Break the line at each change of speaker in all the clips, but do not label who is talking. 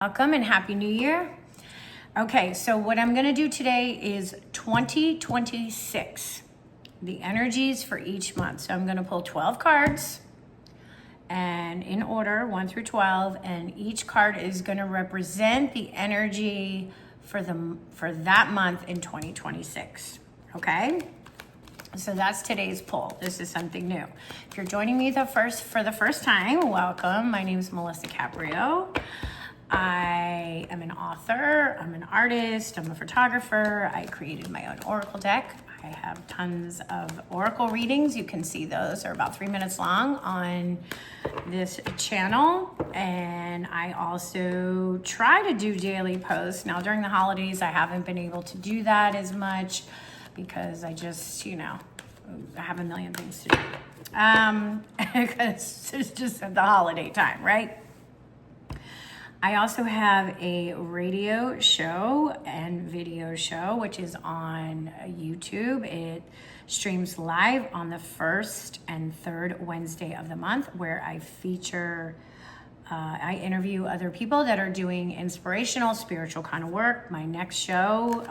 Welcome and Happy New Year. Okay, so what I'm going to do today is 2026, the energies for each month. So I'm going to pull 12 cards and in order, 1 through 12, and each card is going to represent the energy for that month in 2026. Okay? So that's today's pull. This is something new. If you're joining me for the first time, welcome. My name is Melissa Caprio. I am an author, I'm an artist, I'm a photographer. I created my own oracle deck. I have tons of oracle readings. You can see those are about 3 minutes long on this channel. And I also try to do daily posts. Now during the holidays, I haven't been able to do that as much because I just, I have a million things to do. Because it's just the holiday time, right? I also have a radio show and video show, which is on YouTube. It streams live on the first and third Wednesday of the month, where I interview other people that are doing inspirational, spiritual kind of work. My next show,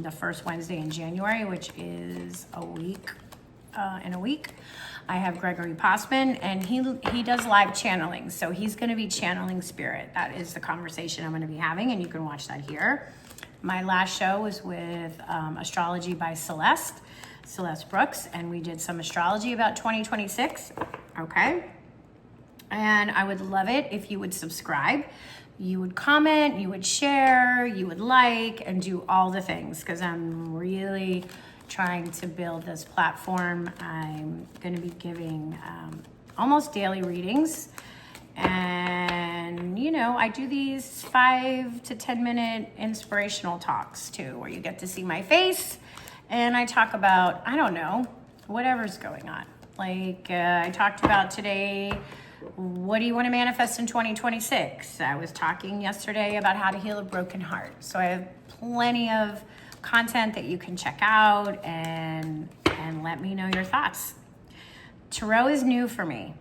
the first Wednesday in January, which is in a week, I have Gregory Passman, and he does live channeling. So he's going to be channeling spirit. That is the conversation I'm going to be having, and you can watch that here. My last show was with Astrology by Celeste Brooks, and we did some astrology about 2026. Okay. And I would love it if you would subscribe. You would comment, you would share, you would like, and do all the things, because I'm really trying to build this platform. I'm going to be giving almost daily readings, and I do these 5 to 10 minute inspirational talks too, where you get to see my face and I talk about, I don't know, whatever's going on. Like I talked about today, what do you want to manifest in 2026? I was talking yesterday about how to heal a broken heart. So I have plenty of content that you can check out and let me know your thoughts. Tarot is new for me.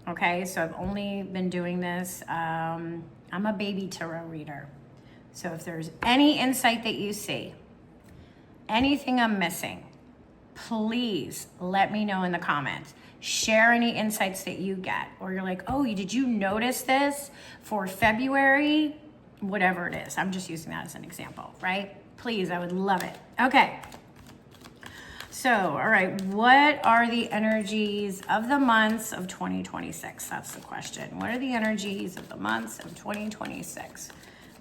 Okay, so I've only been doing this. I'm a baby tarot reader. So if there's any insight that you see, anything I'm missing, please let me know in the comments. Share any insights that you get, or you're like, oh, did you notice this for February? Whatever it is. I'm just using that as an example, right? Please, I would love it. Okay. So, all right, what are the energies of the months of 2026? That's the question. What are the energies of the months of 2026?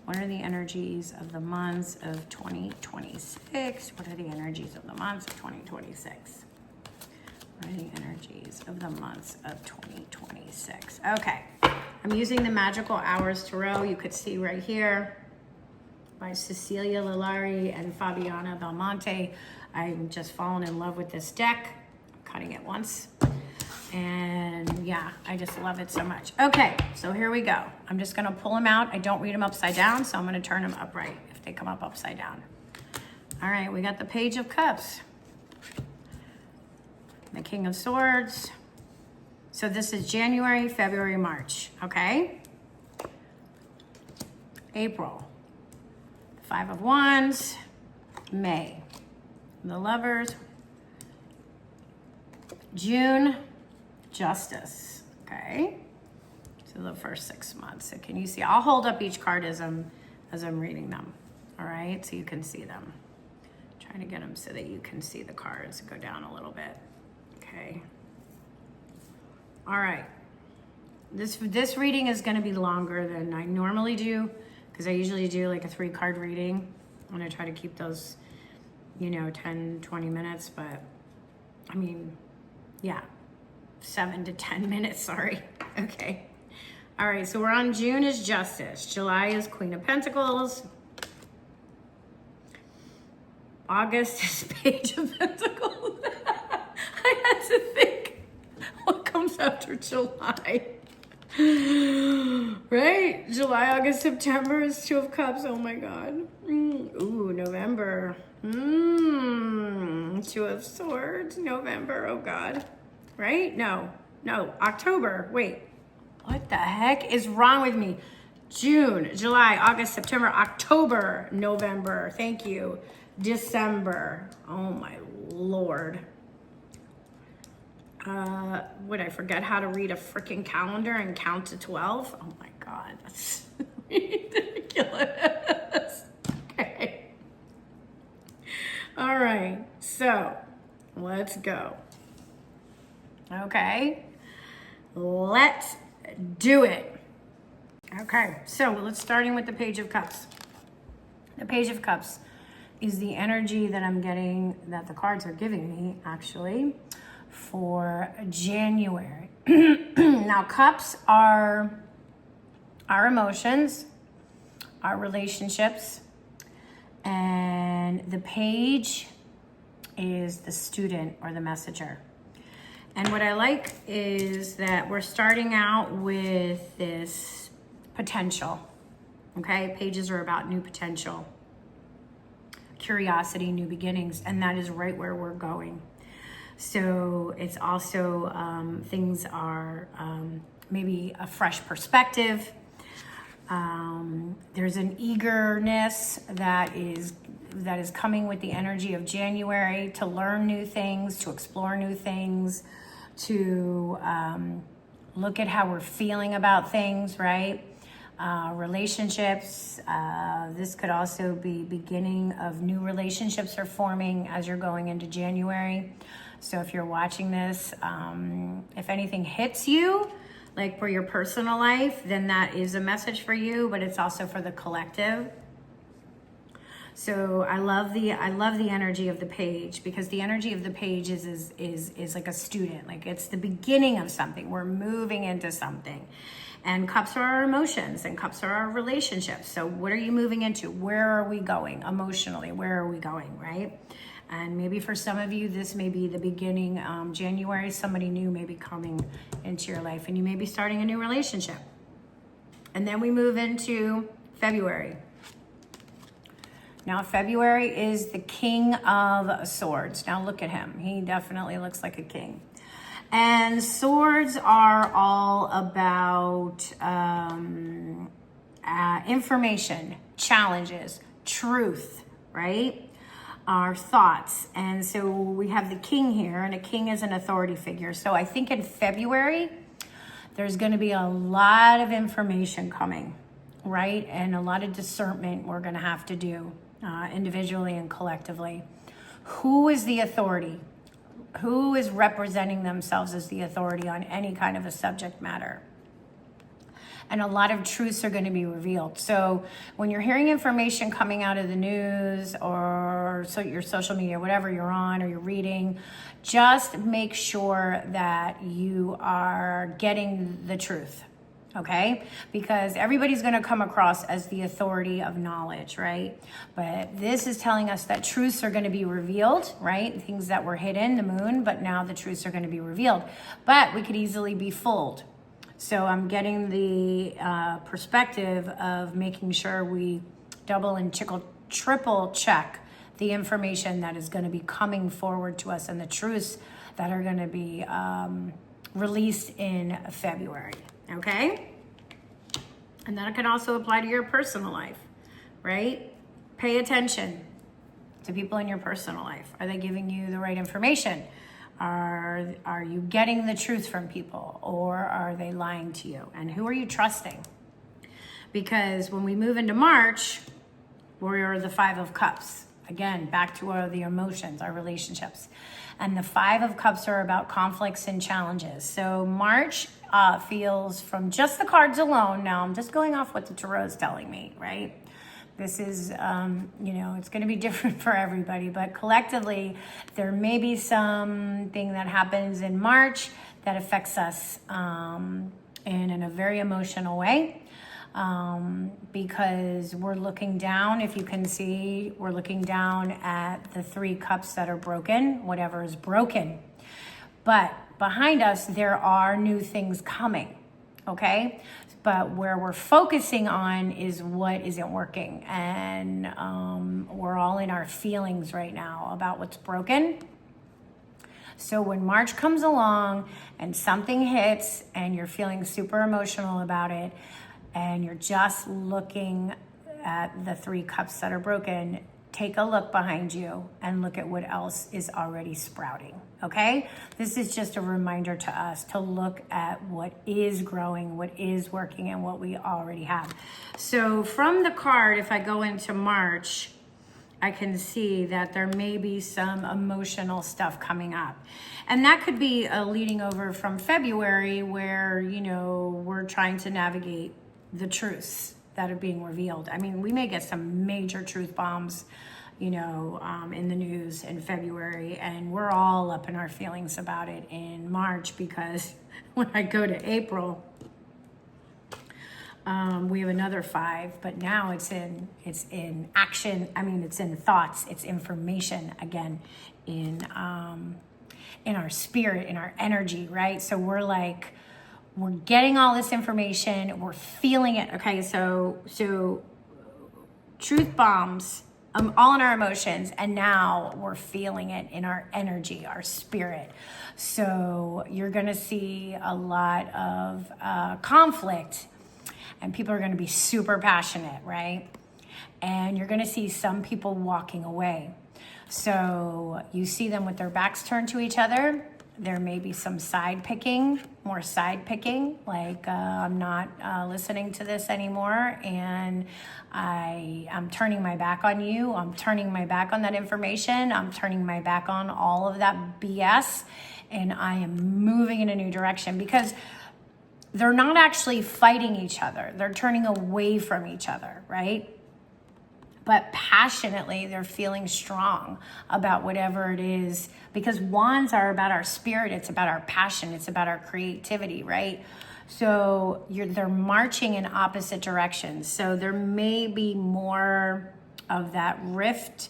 What are the energies of the months of 2026? What are the energies of the months of 2026? What are the energies of the months of 2026? Okay. I'm using the Magical Hours Tarot. You could see right here, by Cecilia Lilari and Fabiana Belmonte. I'm just fallen in love with this deck. I'm cutting it once. And yeah, I just love it so much. Okay, so here we go. I'm just gonna pull them out. I don't read them upside down, so I'm gonna turn them upright if they come up upside down. All right, we got the Page of Cups, the King of Swords. So this is January, February, March, okay? April. 5 of Wands, May, the Lovers, June, Justice, okay? So the first 6 months. So can you see? I'll hold up each card as I'm reading them, all right? So you can see them. I'm trying to get them so that you can see the cards. Go down a little bit, okay? All right. This reading is going to be longer than I normally do, because I usually do like a 3-card reading. I'm gonna try to keep those, 10, 20 minutes, but I mean, yeah, 7 to 10 minutes, sorry. Okay. All right, so we're on June is Justice. July is Queen of Pentacles. August is Page of Pentacles. I had to think, what comes after July? Right? July, August, September is 2 of Cups. Oh my God. Ooh, November. 2 of Swords. November. Oh God. Right? No. October. Wait. What the heck is wrong with me? June, July, August, September, October, November. Thank you. December. Oh my Lord. Would I forget how to read a freaking calendar and count to 12? Oh my God, that's ridiculous. Okay. All right, so let's go. Okay, let's do it. Okay, so let's starting with the Page of Cups. The Page of Cups is the energy that I'm getting, that the cards are giving me actually, for January. Now, cups are our emotions, our relationships, and the page is the student or the messenger. And what I like is that we're starting out with this potential. Okay, pages are about new potential, curiosity, new beginnings, and that is right where we're going. So it's also things are maybe a fresh perspective. There's an eagerness that is coming with the energy of January to learn new things, to explore new things, to look at how we're feeling about things, right? Relationships. This could also be beginning of new relationships are forming as you're going into January. So if you're watching this, if anything hits you, like for your personal life, then that is a message for you, but it's also for the collective. So I love the energy of the page, because the energy of the page is like a student, like it's the beginning of something. We're moving into something. And cups are our emotions, and cups are our relationships. So what are you moving into? Where are we going emotionally? Where are we going, right? And maybe for some of you, this may be the beginning. January, somebody new may be coming into your life, and you may be starting a new relationship. And then we move into February. Now, February is the King of Swords. Now, look at him. He definitely looks like a king. And swords are all about information, challenges, truth, right? Our thoughts. And so we have the king here, and a king is an authority figure. So I think in February, there's going to be a lot of information coming, right? And a lot of discernment we're going to have to do individually and collectively. Who is the authority? Who is representing themselves as the authority on any kind of a subject matter? And a lot of truths are going to be revealed. So when you're hearing information coming out of the news or your social media, whatever you're on or you're reading, just make sure that you are getting the truth, okay? Because everybody's going to come across as the authority of knowledge, right? But this is telling us that truths are going to be revealed, right? Things that were hidden, the moon, but now the truths are going to be revealed. But we could easily be fooled. So I'm getting the perspective of making sure we double and triple check the information that is going to be coming forward to us and the truths that are going to be released in February, okay? And that can also apply to your personal life, right? Pay attention to people in your personal life. Are they giving you the right information? Are you getting the truth from people, or are they lying to you? And who are you trusting? Because when we move into March, we're the Five of Cups. Again, back to the emotions, our relationships. And the Five of Cups are about conflicts and challenges. So March feels, from just the cards alone, now I'm just going off what the tarot is telling me, right? This is, it's going to be different for everybody, but collectively, there may be something that happens in March that affects us in a very emotional way, because we're looking down. If you can see, we're looking down at the three cups that are broken, whatever is broken. But behind us, there are new things coming, okay? But where we're focusing on is what isn't working. And we're all in our feelings right now about what's broken. So when March comes along and something hits and you're feeling super emotional about it, and you're just looking at the 3 cups that are broken, take a look behind you and look at what else is already sprouting, okay? This is just a reminder to us to look at what is growing, what is working, and what we already have. So from the card, if I go into March, I can see that there may be some emotional stuff coming up. And that could be leading over from February where, you know, we're trying to navigate the truths that are being revealed. I mean, we may get some major truth bombs, you know, in the news in February, and we're all up in our feelings about it in March, because when I go to April, we have another 5, but now it's in action. I mean, it's in thoughts, it's information again, in our spirit, in our energy, right? So we're getting all this information, we're feeling it. Okay, so truth bombs, all in our emotions, and now we're feeling it in our energy, our spirit. So you're gonna see a lot of conflict, and people are gonna be super passionate, right? And you're gonna see some people walking away. So you see them with their backs turned to each other. There may be some more side picking, like I'm not listening to this anymore, and I'm turning my back on you. I'm turning my back on that information. I'm turning my back on all of that BS, and I am moving in a new direction, because they're not actually fighting each other. They're turning away from each other, right? But passionately, they're feeling strong about whatever it is, because wands are about our spirit. It's about our passion. It's about our creativity, right? So they're marching in opposite directions. So there may be more of that rift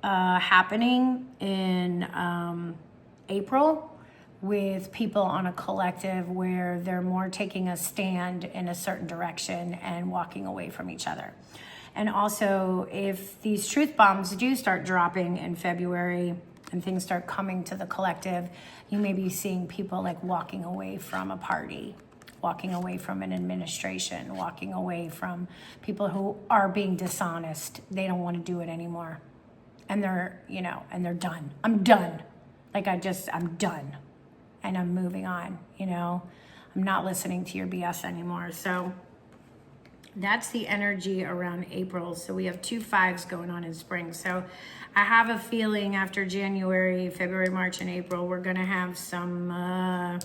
happening in April, with people on a collective where they're more taking a stand in a certain direction and walking away from each other. And also, if these truth bombs do start dropping in February and things start coming to the collective, you may be seeing people like walking away from a party, walking away from an administration, walking away from people who are being dishonest. They don't want to do it anymore. And they're, you know, and they're done. I'm done. I'm done. And I'm moving on, you know. I'm not listening to your BS anymore. So that's the energy around April. So we have 2 5s going on in spring. So I have a feeling after January, February, March, and April, we're going to have some,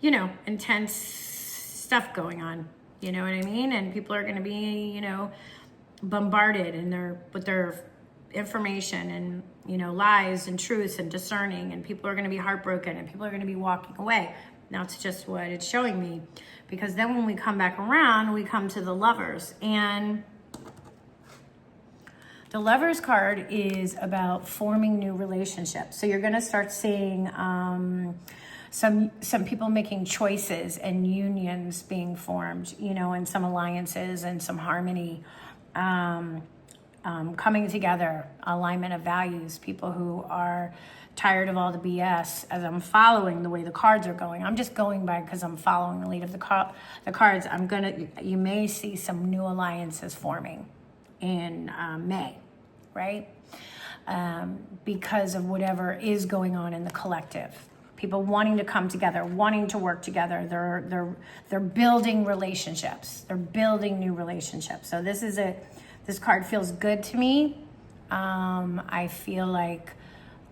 you know, intense stuff going on. You know what I mean? And people are going to be, you know, bombarded with their information and, you know, lies and truths and discerning. And people are going to be heartbroken, and people are going to be walking away. That's just what it's showing me. Because then when we come back around, we come to the Lovers. And the Lovers card is about forming new relationships. So you're going to start seeing some people making choices and unions being formed, you know, and some alliances and some harmony coming together, alignment of values, people who are tired of all the BS. As I'm following the way the cards are going, I'm just going by because I'm following the lead of the cards. You may see some new alliances forming in May, right? Because of whatever is going on in the collective. People wanting to come together, wanting to work together. They're building relationships. They're building new relationships. So this card feels good to me. I feel like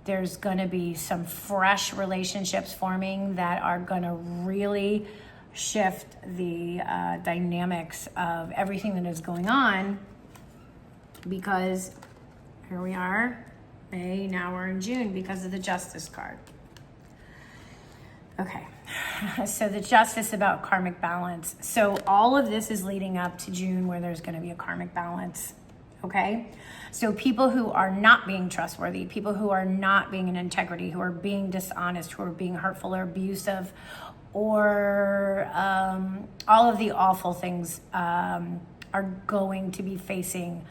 there's going to be some fresh relationships forming that are going to really shift the dynamics of everything that is going on, because here we are, May, now we're in June because of the Justice card. Okay, so the Justice about karmic balance. So all of this is leading up to June, where there's going to be a karmic balance. Okay, so people who are not being trustworthy, people who are not being in integrity, who are being dishonest, who are being hurtful or abusive, or all of the awful things are going to be facing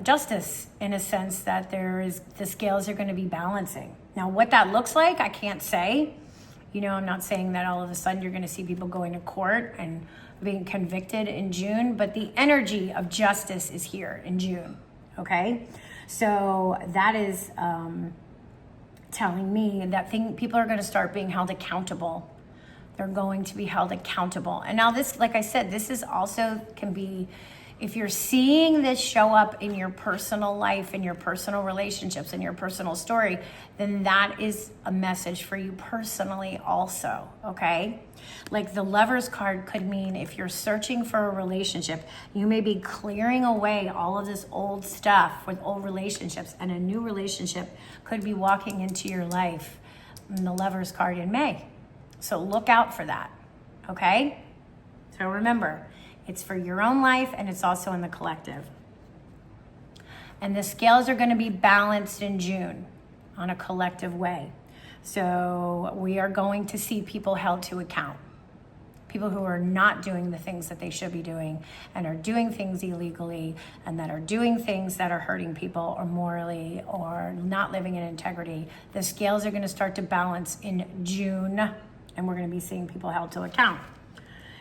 justice, in a sense that the scales are going to be balancing. Now, what that looks like, I can't say. You know, I'm not saying that all of a sudden you're going to see people going to court and being convicted in June, but the energy of justice is here in June, okay? So that is telling me that people are going to start being held accountable. They're going to be held accountable. And now this, like I said, this is also can be, if you're seeing this show up in your personal life, in your personal relationships, in your personal story, then that is a message for you personally also, okay? Like the Lover's card could mean if you're searching for a relationship, you may be clearing away all of this old stuff with old relationships, and a new relationship could be walking into your life in the Lover's card in May. So look out for that, okay? So remember, it's for your own life and it's also in the collective. And the scales are going to be balanced in June on a collective way. So we are going to see people held to account. People who are not doing the things that they should be doing and are doing things illegally and that are doing things that are hurting people or morally or not living in integrity. The scales are going to start to balance in June, and we're going to be seeing people held to account.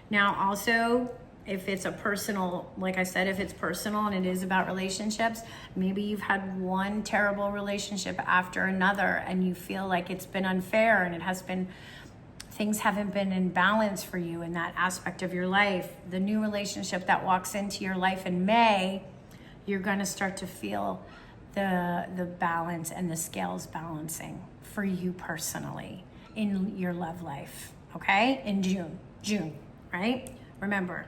Now also, if it's a personal, like I said, if it's personal and it is about relationships, maybe you've had one terrible relationship after another and you feel like it's been unfair and it has been, things haven't been in balance for you in that aspect of your life. The new relationship that walks into your life in May, you're going to start to feel the balance and the scales balancing for you personally in your love life, okay? In June, right? Remember,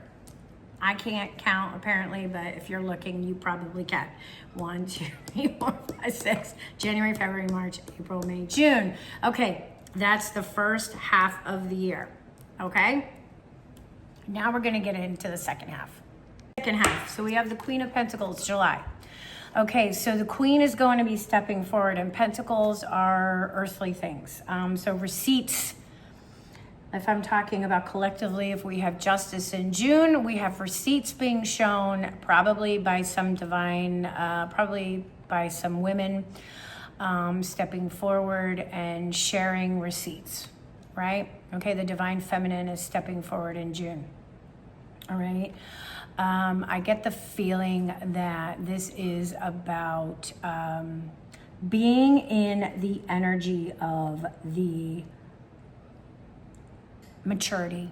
I can't count apparently, but if you're looking, you probably can. 1, 2, 3, 4, 5, 6, January, February, March, April, May, June. Okay, that's the first half of the year, okay? Now we're gonna get into the second half. So we have the Queen of Pentacles, July. Okay, so the Queen is going to be stepping forward, and Pentacles are earthly things. So receipts, if I'm talking about collectively, if we have justice in June, we have receipts being shown, probably by some divine, probably by some women stepping forward and sharing receipts, right? Okay, the divine feminine is stepping forward in June, all right? I get the feeling that this is about being in the energy of the maturity,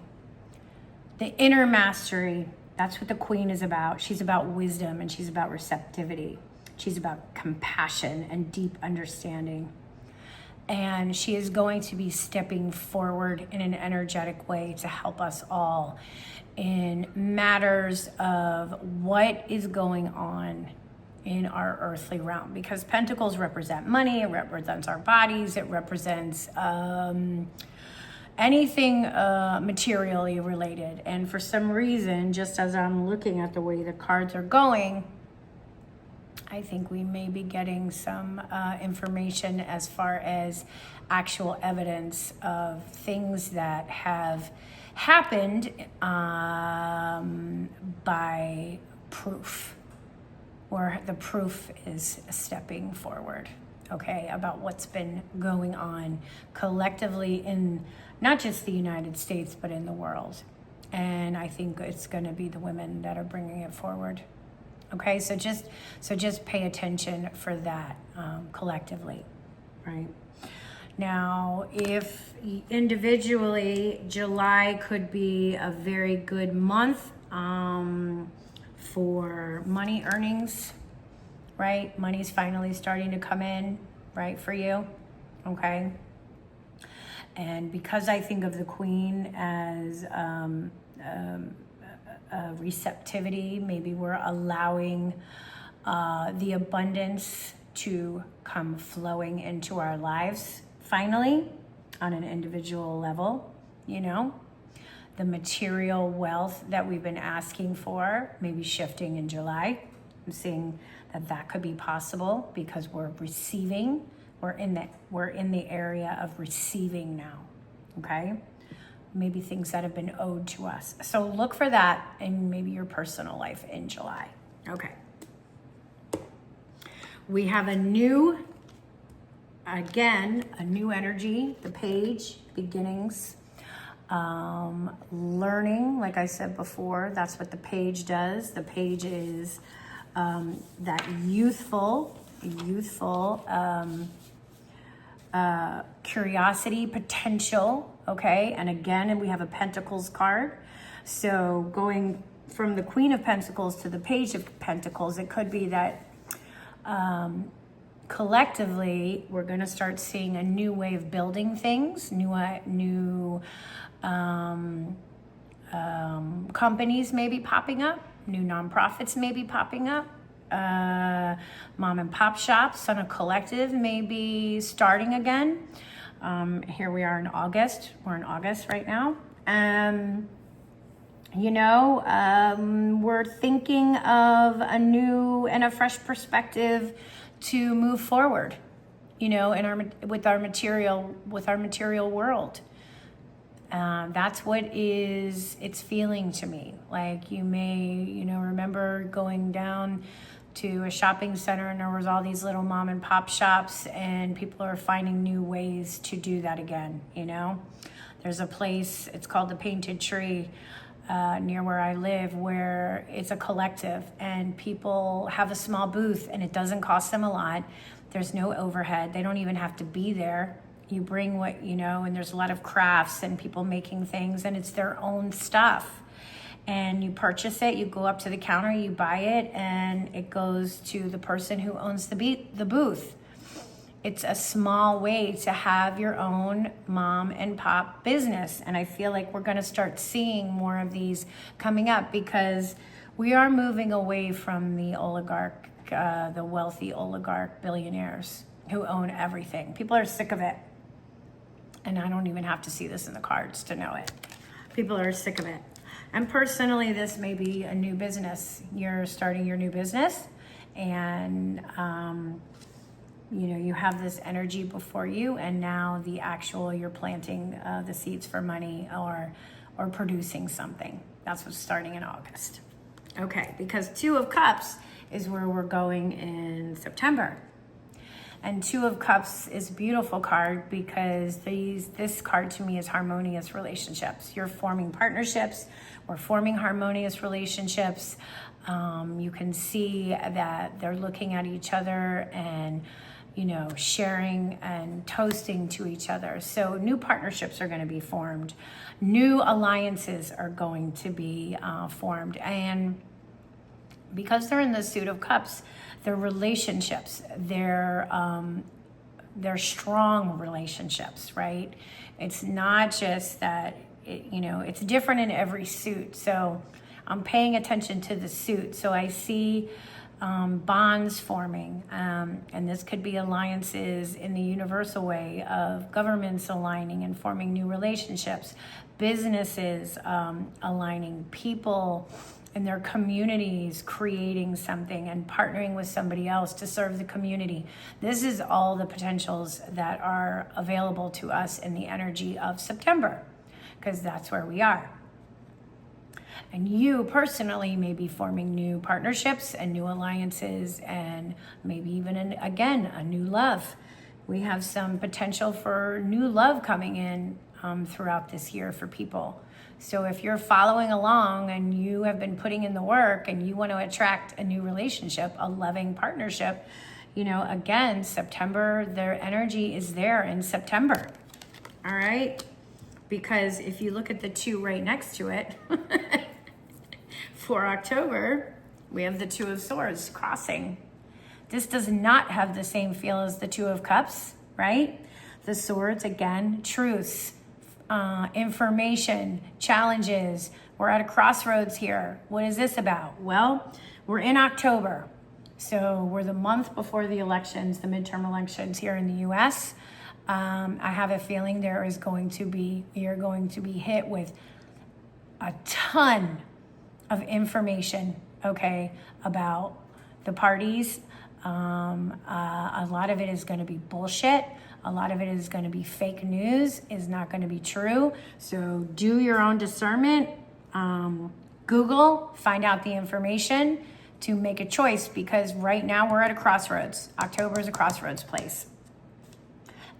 the inner mastery. That's what the Queen is about. She's about wisdom and she's about receptivity. She's about compassion and deep understanding. And she is going to be stepping forward in an energetic way to help us all in matters of what is going on in our earthly realm. Because Pentacles represent money, it represents our bodies, it represents anything materially related. And for some reason, just as I'm looking at the way the cards are going, I think we may be getting some information as far as actual evidence of things that have happened by proof, where the proof is stepping forward, okay, about what's been going on collectively in not just the United States, but in the world. And I think it's going to be the women that are bringing it forward. Okay, so just pay attention for that collectively, right? Now, if individually, July could be a very good month for money earnings, right? Money's finally starting to come in, right, for you, okay? And because I think of the Queen as receptivity, maybe we're allowing the abundance to come flowing into our lives finally on an individual level, you know, the material wealth that we've been asking for maybe shifting in July. I'm seeing that could be possible because we're receiving, we're in the area of receiving now, okay? Maybe things that have been owed to us. So look for that in maybe your personal life in July. Okay. We have a new energy, the Page, beginnings. Learning, like I said before, that's what the page does. The page is that youthful curiosity, potential, okay? And again, we have a Pentacles card. So going from the Queen of Pentacles to the Page of Pentacles, it could be that collectively we're going to start seeing a new way of building things, new companies may be popping up, new nonprofits may be popping up, mom and pop shops on a collective may be starting again. Here we are in August. We're in August right now. We're thinking of a new and a fresh perspective to move forward, with our material world. That's what it's feeling to me. Like you may, remember going down to a shopping center and there was all these little mom and pop shops and people are finding new ways to do that again, There's a place, it's called the Painted Tree, near where I live, where it's a collective and people have a small booth and it doesn't cost them a lot. There's no overhead. They don't even have to be there. You bring what, and there's a lot of crafts and people making things and it's their own stuff. And you purchase it, you go up to the counter, you buy it, and it goes to the person who owns the booth. It's a small way to have your own mom and pop business. And I feel like we're going to start seeing more of these coming up because we are moving away from the oligarch, the wealthy oligarch billionaires who own everything. People are sick of it. And I don't even have to see this in the cards to know it. People are sick of it. And personally, this may be a new business. You're starting your new business and, you have this energy before you and now you're planting the seeds for money or producing something. That's what's starting in August. Okay, because Two of Cups is where we're going in September. And Two of Cups is a beautiful card because this card to me is harmonious relationships. You're forming partnerships. We're forming harmonious relationships. You can see that they're looking at each other and, sharing and toasting to each other. So new partnerships are going to be formed. New alliances are going to be formed. And because they're in the Suit of Cups, they're relationships. They're strong relationships, right? It's not just that, it's different in every suit. So I'm paying attention to the suit. So I see bonds forming. And this could be alliances in the universal way of governments aligning and forming new relationships, businesses aligning, people in their communities creating something and partnering with somebody else to serve the community. This is all the potentials that are available to us in the energy of September, because that's where we are. And you personally may be forming new partnerships and new alliances and maybe even, a new love. We have some potential for new love coming in throughout this year for people. So if you're following along and you have been putting in the work and you want to attract a new relationship, a loving partnership, again, September, their energy is there in September. All right? Because if you look at the two right next to it, for October, we have the Two of Swords crossing. This does not have the same feel as the Two of Cups, right? The swords, again, truths, information, challenges. We're at a crossroads here. What is this about? Well, we're in October. So we're the month before the elections, the midterm elections here in the US. I have a feeling you're going to be hit with a ton of information, okay, about the parties. A lot of it is going to be bullshit. A lot of it is going to be fake news, is not going to be true. So do your own discernment. Google, find out the information to make a choice, because right now we're at a crossroads. October is a crossroads place.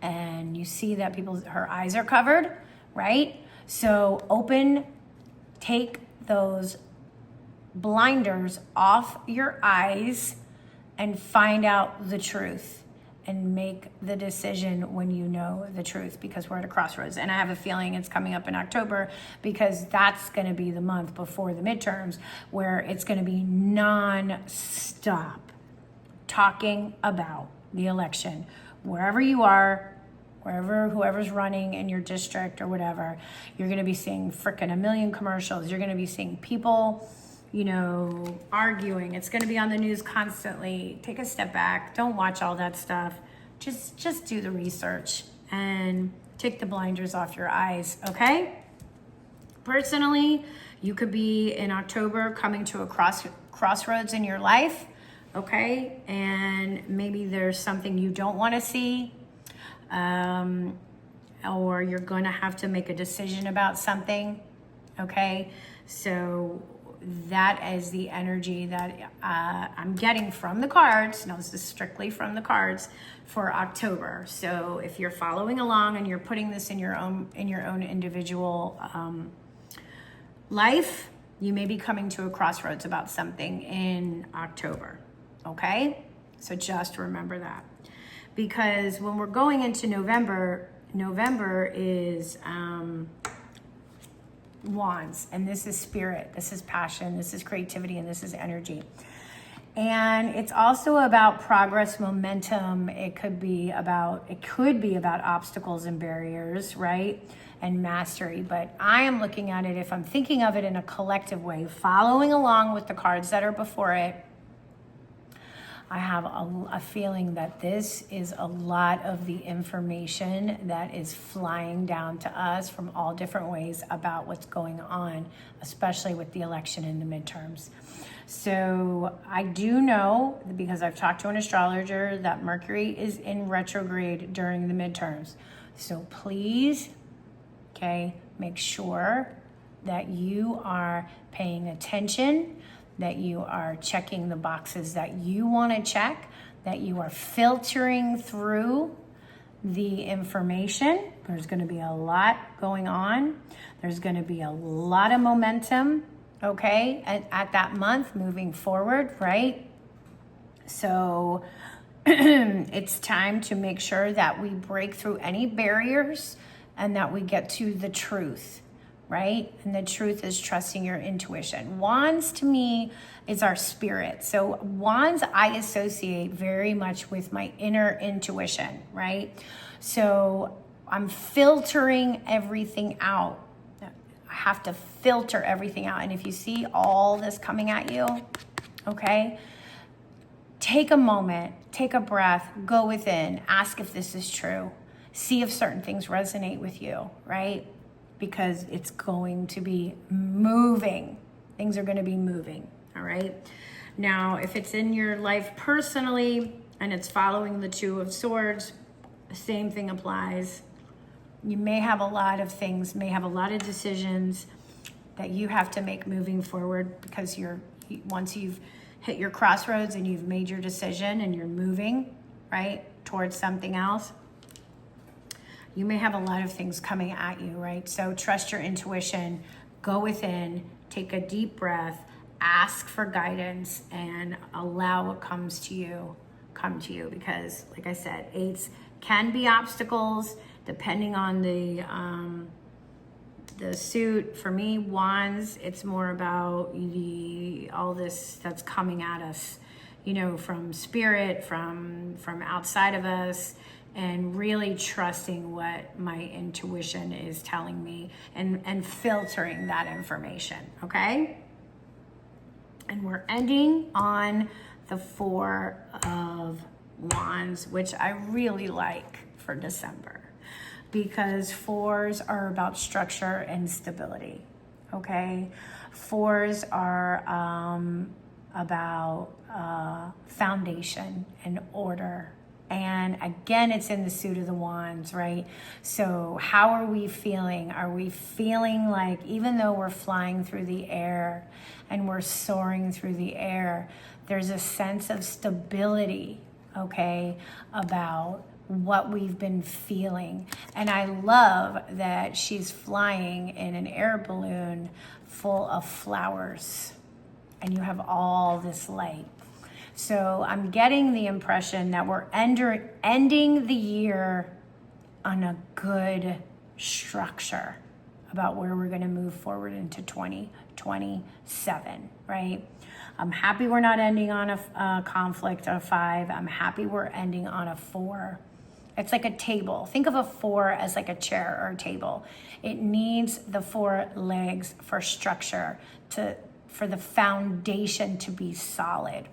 And you see that her eyes are covered, right? So take those blinders off your eyes and find out the truth and make the decision when you know the truth, because we're at a crossroads. And I have a feeling it's coming up in October, because that's going to be the month before the midterms, where it's going to be non-stop talking about the election. Wherever you are, whoever's running in your district or whatever, you're going to be seeing frickin' a million commercials. You're going to be seeing people, arguing. It's going to be on the news constantly. Take a step back. Don't watch all that stuff. Just do the research and take the blinders off your eyes, okay? Personally, you could be in October coming to a crossroads in your life, okay? And maybe there's something you don't want to see, or you're going to have to make a decision about something, okay? So that is the energy that I'm getting from the cards. Now, this is strictly from the cards for October. So if you're following along and you're putting this in your own individual life, you may be coming to a crossroads about something in October, okay? So just remember that. Because when we're going into November is Wands, and this is spirit, this is passion, this is creativity, and this is energy. And it's also about progress, momentum. It could be about obstacles and barriers, right? And mastery. But I am looking at it, if I'm thinking of it in a collective way, following along with the cards that are before it, I have a feeling that this is a lot of the information that is flying down to us from all different ways about what's going on, especially with the election and the midterms. So I do know, because I've talked to an astrologer, that Mercury is in retrograde during the midterms. So please, okay, make sure that you are paying attention, that you are checking the boxes that you want to check, that you are filtering through the information. There's going to be a lot going on. There's going to be a lot of momentum, okay, at that month moving forward, right? So it's time to make sure that we break through any barriers and that we get to the truth, right? And the truth is trusting your intuition. Wands to me is our spirit. So wands I associate very much with my inner intuition, right? So I'm filtering everything out. I have to filter everything out. And if you see all this coming at you, okay, take a moment, take a breath, go within, ask if this is true. See if certain things resonate with you, right? Because it's going to be moving. Things are going to be moving, all right? Now, if it's in your life personally and it's following the Two of Swords, the same thing applies. You may have a lot of things, may have a lot of decisions that you have to make moving forward, because once you've hit your crossroads and you've made your decision and you're moving, right, towards something else, you may have a lot of things coming at you, right? So trust your intuition, go within, take a deep breath, ask for guidance, and allow what comes to you come to you. Because, like I said, eights can be obstacles depending on the suit. For me, wands, it's more about all this that's coming at us, from spirit, from outside of us, and really trusting what my intuition is telling me and filtering that information, okay? And we're ending on the Four of Wands, which I really like for December, because fours are about structure and stability, okay? Fours are about foundation and order. And again, it's in the suit of the wands, right? So how are we feeling? Are we feeling like, even though we're flying through the air and we're soaring through the air, there's a sense of stability, okay, about what we've been feeling. And I love that she's flying in an air balloon full of flowers, and you have all this light. So I'm getting the impression that we're ending the year on a good structure about where we're going to move forward into 2027, right? I'm happy we're not ending on a conflict of 5. I'm happy we're ending on a 4. It's like a table. Think of a 4 as like a chair or a table. It needs the 4 legs for structure, for the foundation to be solid.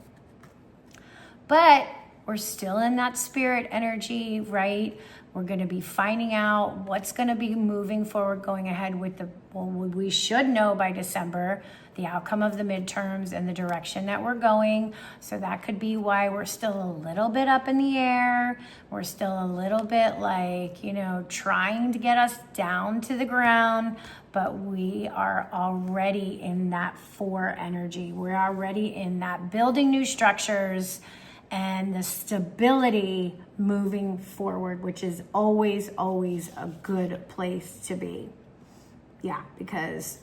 But we're still in that spirit energy, right? We're going to be finding out what's going to be moving forward, going ahead with we should know by December the outcome of the midterms and the direction that we're going. So that could be why we're still a little bit up in the air. We're still a little bit like, trying to get us down to the ground, but we are already in that 4 energy. We're already in that building new structures and the stability moving forward, which is always, always a good place to be. Yeah, because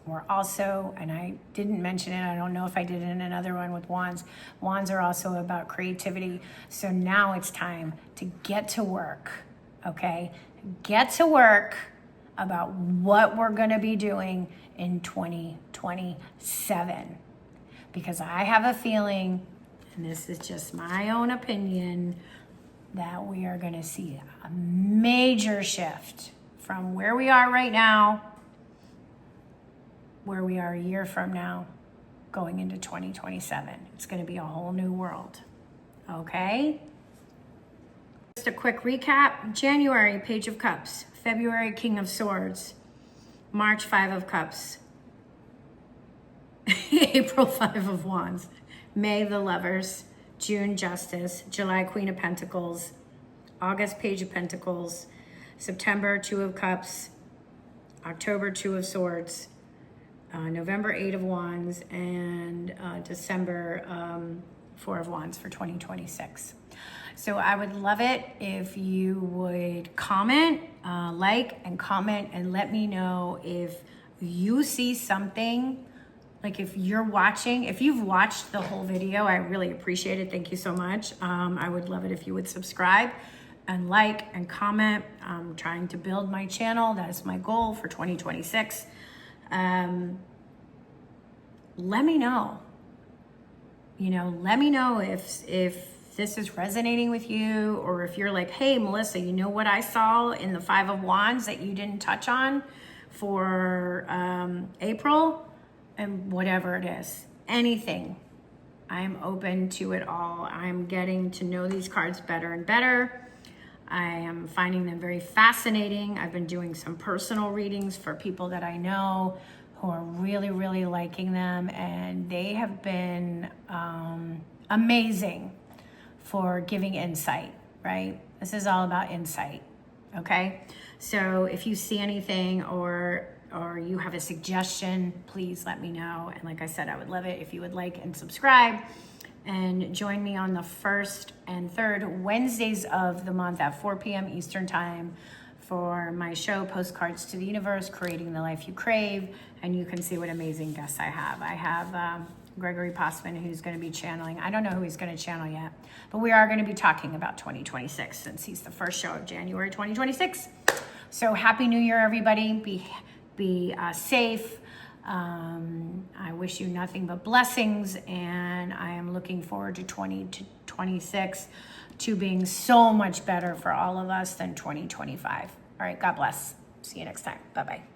we're also, and I didn't mention it, I don't know if I did it in another one with wands. Wands are also about creativity. So now it's time to get to work, okay? Get to work about what we're gonna be doing in 2027. Because I have a feeling, and this is just my own opinion, that we are going to see a major shift from where we are right now, where we are a year from now, going into 2027. It's going to be a whole new world. Okay? Just a quick recap. January, Page of Cups. February, King of Swords. March, 5 of Cups. April, 5 of Wands. May, the Lovers. June, Justice. July, Queen of Pentacles. August, Page of Pentacles. September, 2 of Cups. October, 2 of Swords. November, 8 of Wands. And December, 4 of Wands for 2026. So I would love it if you would comment, like and comment, and let me know if you see something. Like if you've watched the whole video, I really appreciate it. Thank you so much. I would love it if you would subscribe and like and comment. I'm trying to build my channel. That is my goal for 2026. Let me know. Let me know if this is resonating with you, or if you're like, hey, Melissa, you know what I saw in the 5 of Wands that you didn't touch on for April? And whatever it is, anything, I'm open to it all. I'm getting to know these cards better and better. I am finding them very fascinating. I've been doing some personal readings for people that I know who are really, really liking them, and they have been amazing for giving insight, right? This is all about insight, okay? So if you see anything or you have a suggestion, please let me know. And like I said, I would love it if you would like and subscribe, and join me on the 1st and 3rd Wednesdays of the month at 4 p.m. Eastern Time for my show, Postcards to the Universe, Creating the Life You Crave. And you can see what amazing guests I have. I have Gregory Passman, who's going to be channeling. I don't know who he's going to channel yet, but we are going to be talking about 2026 since he's the first show of January 2026. So Happy New Year, everybody. Be safe. I wish you nothing but blessings, and I am looking forward to 2026 to being so much better for all of us than 2025. All right, God bless. See you next time. Bye-bye.